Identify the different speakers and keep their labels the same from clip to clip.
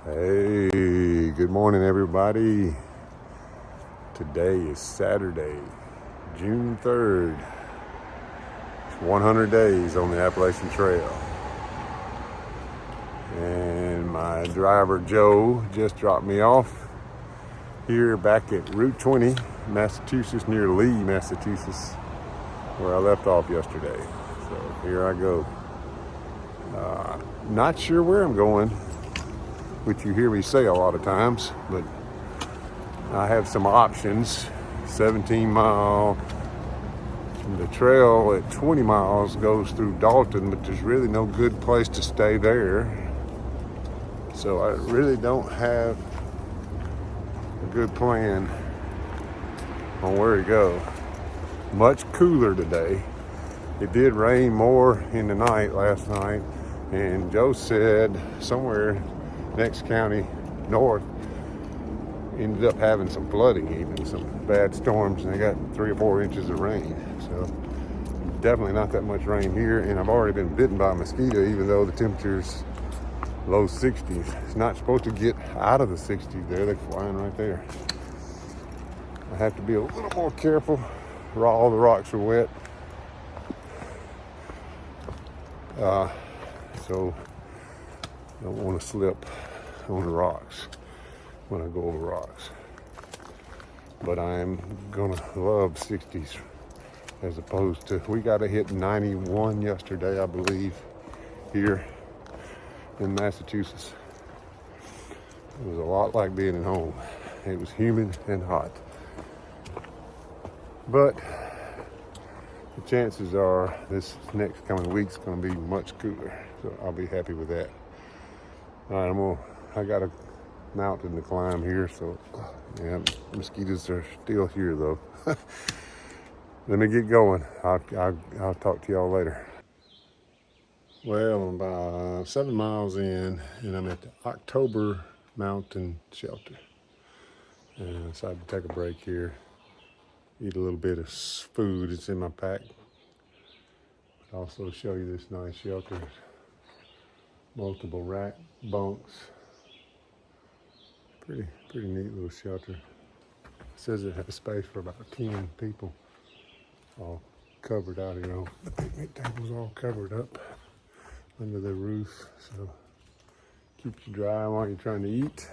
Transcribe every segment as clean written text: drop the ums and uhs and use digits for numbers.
Speaker 1: Hey, good morning, everybody. Today is Saturday, June 3rd. It's 100 days on the Appalachian Trail. And my driver, Joe, just dropped me off here back at Route 20, Massachusetts, near Lee, Massachusetts, where I left off yesterday. So here I go. Not sure where I'm going, which you hear me say a lot of times, but I have some options. 17-mile. The trail at 20 miles goes through Dalton, but there's really no good place to stay there. So I really don't have a good plan on where to go. Much cooler today. It did rain more in the night last night, and Joe said somewhere next county north ended up having some flooding, even some bad storms, and they got 3 or 4 inches of rain. So definitely not that much rain here, and I've already been bitten by a mosquito, even though the temperature's low 60s. It's not supposed to get out of the 60s there. They're flying right there. I have to be a little more careful. All the rocks are wet. So don't want to slip on the rocks when I go over rocks. But I am gonna love 60s as opposed to, we got to hit 91 yesterday, I believe, here in Massachusetts. It was a lot like being at home. It was humid and hot. But the chances are this next coming week's gonna be much cooler. So I'll be happy with that. All right, I got a mountain to climb here, so yeah, mosquitoes are still here though. Let me get going. I'll talk to y'all later. Well, I'm about 7 miles in, and I'm at the October Mountain Shelter. And I decided to take a break here, eat a little bit of food. It's in my pack. But also show you this nice shelter. Multiple rack bunks. Pretty neat little shelter. It says it has space for about 10 people. All covered out here. The picnic table's all covered up under the roof, so keeps you dry while you're trying to eat.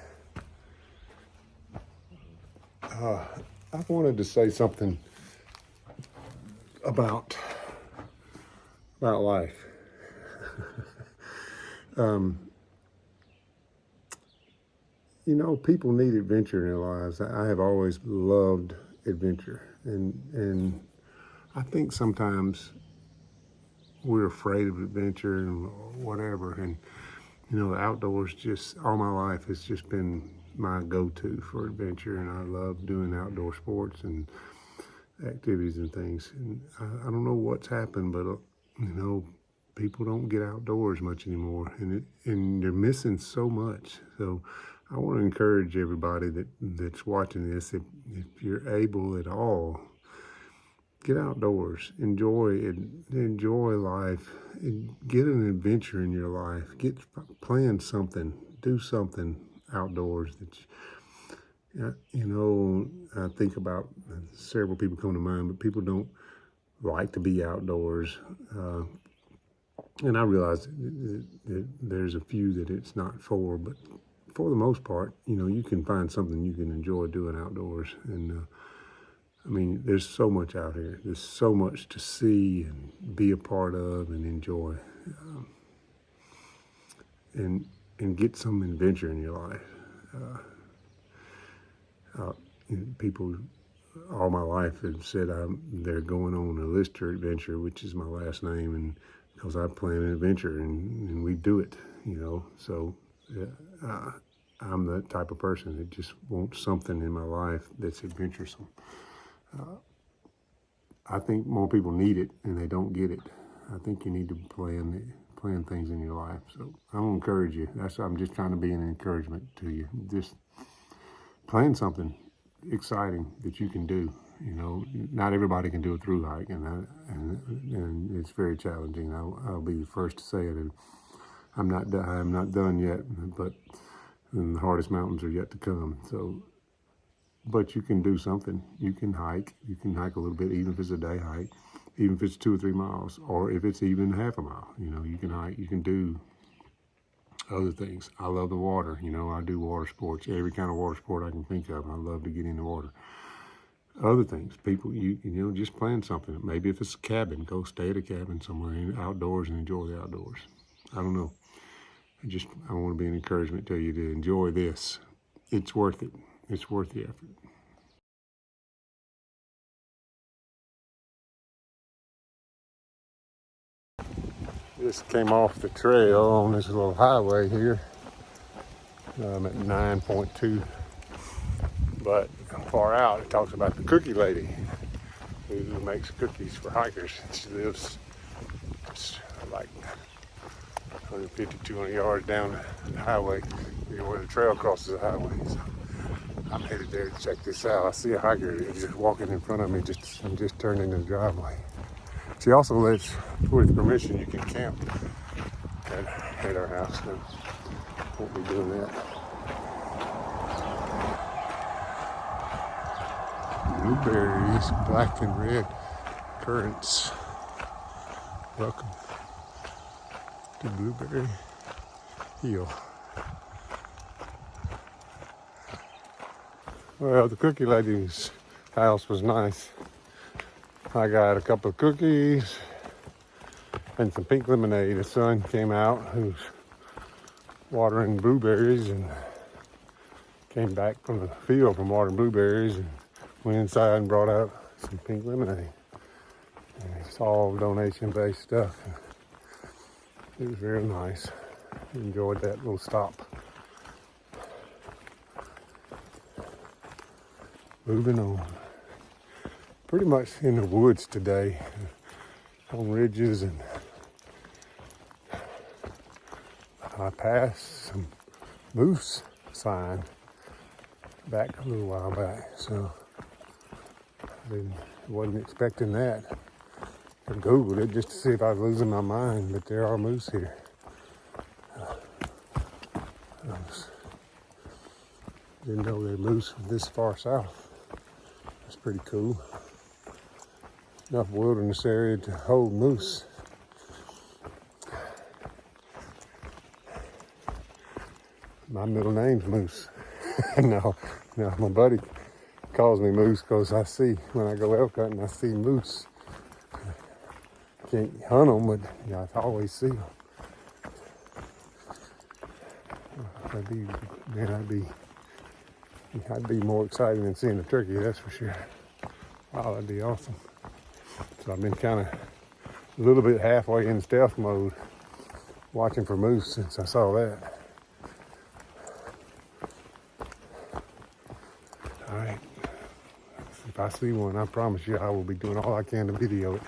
Speaker 1: I wanted to say something about life. People need adventure in their lives. I have always loved adventure, and I think sometimes we're afraid of adventure and whatever. And the outdoors, just all my life has just been my go-to for adventure, and I love doing outdoor sports and activities and things. And I don't know what's happened, but people don't get outdoors much anymore, and they're missing so much. So I want to encourage everybody that's watching this, if you're able at all, get outdoors, enjoy it, enjoy life, and get an adventure in your life. Plan something, do something outdoors that I think about. Several people come to mind, but people don't like to be outdoors. And I realize that there's a few that it's not for, but for the most part, you can find something you can enjoy doing outdoors. And there's so much out here. There's so much to see and be a part of and enjoy, and get some adventure in your life. People all my life have said they're going on a Lister adventure, which is my last name, and because I plan an adventure and we do it, So I'm the type of person that just wants something in my life that's adventuresome. I think more people need it and they don't get it. I think you need to plan things in your life. So I will encourage you. I'm just trying to be an encouragement to you. Just plan something exciting that you can do. Not everybody can do a through hike, and it's very challenging. I'll be the first to say it. And I'm not done yet, but and the hardest mountains are yet to come. So, but you can do something. You can hike. You can hike a little bit, even if it's a day hike, even if it's 2 or 3 miles, or if it's even half a mile. You know, you can hike. You can do other things. I love the water. You know, I do water sports, every kind of water sport I can think of. I love to get in the water. Other things, people, you know, just plan something. Maybe if it's a cabin, go stay at a cabin somewhere outdoors and enjoy the outdoors. I don't know. I want to be an encouragement to you to enjoy this. It's worth it. It's worth the effort. Just came off the trail on this little highway here. I'm at 9.2. But far out, it talks about the cookie lady who makes cookies for hikers. She lives like 150, 200 yards down the highway, you know, where the trail crosses the highway. So I'm headed there to check this out. I see a hiker just walking in front of me, I'm just turning into the driveway. She also lets, with permission, you can camp at our house. So won't be doing that. Blueberries, black and red currants. Welcome to Blueberry Hill. Well, the cookie lady's house was nice. I got a couple of cookies and some pink lemonade. The son came out who's watering blueberries and came back from the field from watering blueberries and went inside and brought out some pink lemonade. And it's all donation-based stuff. It was very nice. Enjoyed that little stop. Moving on. Pretty much in the woods today, on ridges, and I passed some moose sign back a little while back, so I wasn't expecting that. I Googled it just to see if I was losing my mind, but there are moose here. Didn't know there were moose this far south. That's pretty cool. Enough wilderness area to hold moose. My middle name's Moose. No, my buddy calls me Moose because I see, when I go elk hunting, I see moose. Can't hunt them, but you know, I always see them. I'd be more excited than seeing a turkey, that's for sure. Wow, that'd be awesome. So I've been kind of a little bit halfway in stealth mode, watching for moose since I saw that. All right, if I see one, I promise you I will be doing all I can to video it.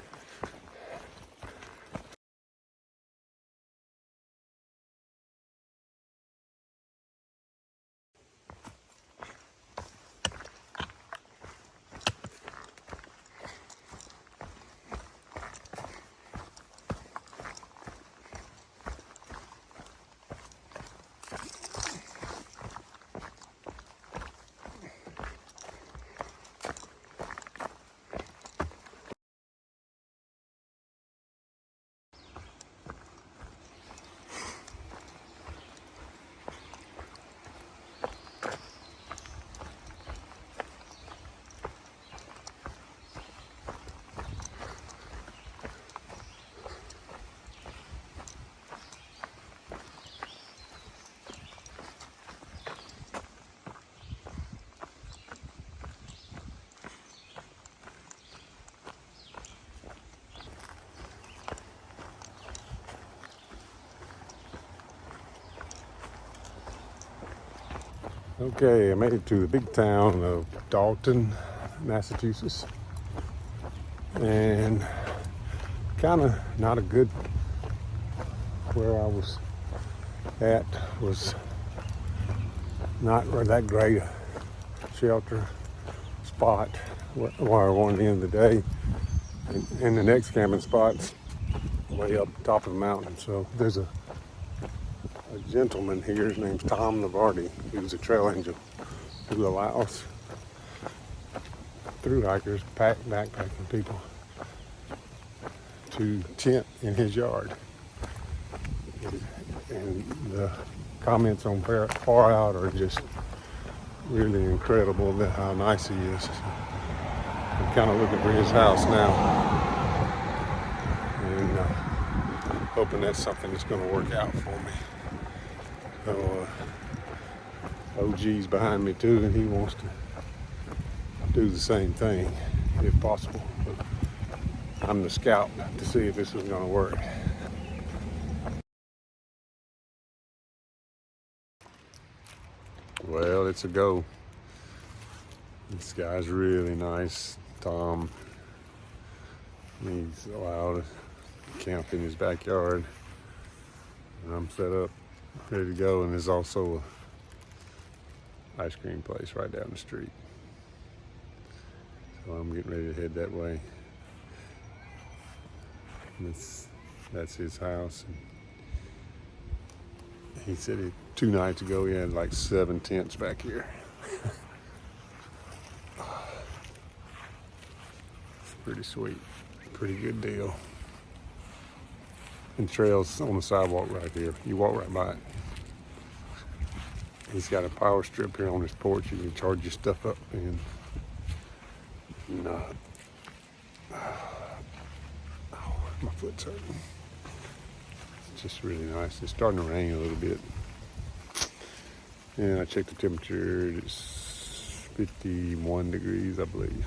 Speaker 1: Okay, I made it to the big town of Dalton, Massachusetts, and kind of not a good, where I was at was not that great a shelter spot where I wanted to end the day, and the next camping spot's way up top of the mountain, so there's a gentleman here. His name's Tom Lavardi. He was a trail angel who allows through hikers, backpacking people to tent in his yard. And the comments on Far Out are just really incredible that how nice he is. So I'm kind of looking for his house now, and hoping that's something that's going to work out for me. So OG's behind me too, and he wants to do the same thing if possible. But I'm the scout to see if this is going to work. Well, it's a go. This guy's really nice, Tom. He's allowed to camp in his backyard. And I'm set up, ready to go, and there's also an ice cream place right down the street. So I'm getting ready to head that way. And that's his house. He said 2 nights ago he had like 7 tents back here. It's pretty sweet, pretty good deal. And trails on the sidewalk right here. You walk right by it. He's got a power strip here on his porch. You can charge your stuff up and my foot's hurting. It's just really nice. It's starting to rain a little bit. And I checked the temperature. It's 51 degrees, I believe.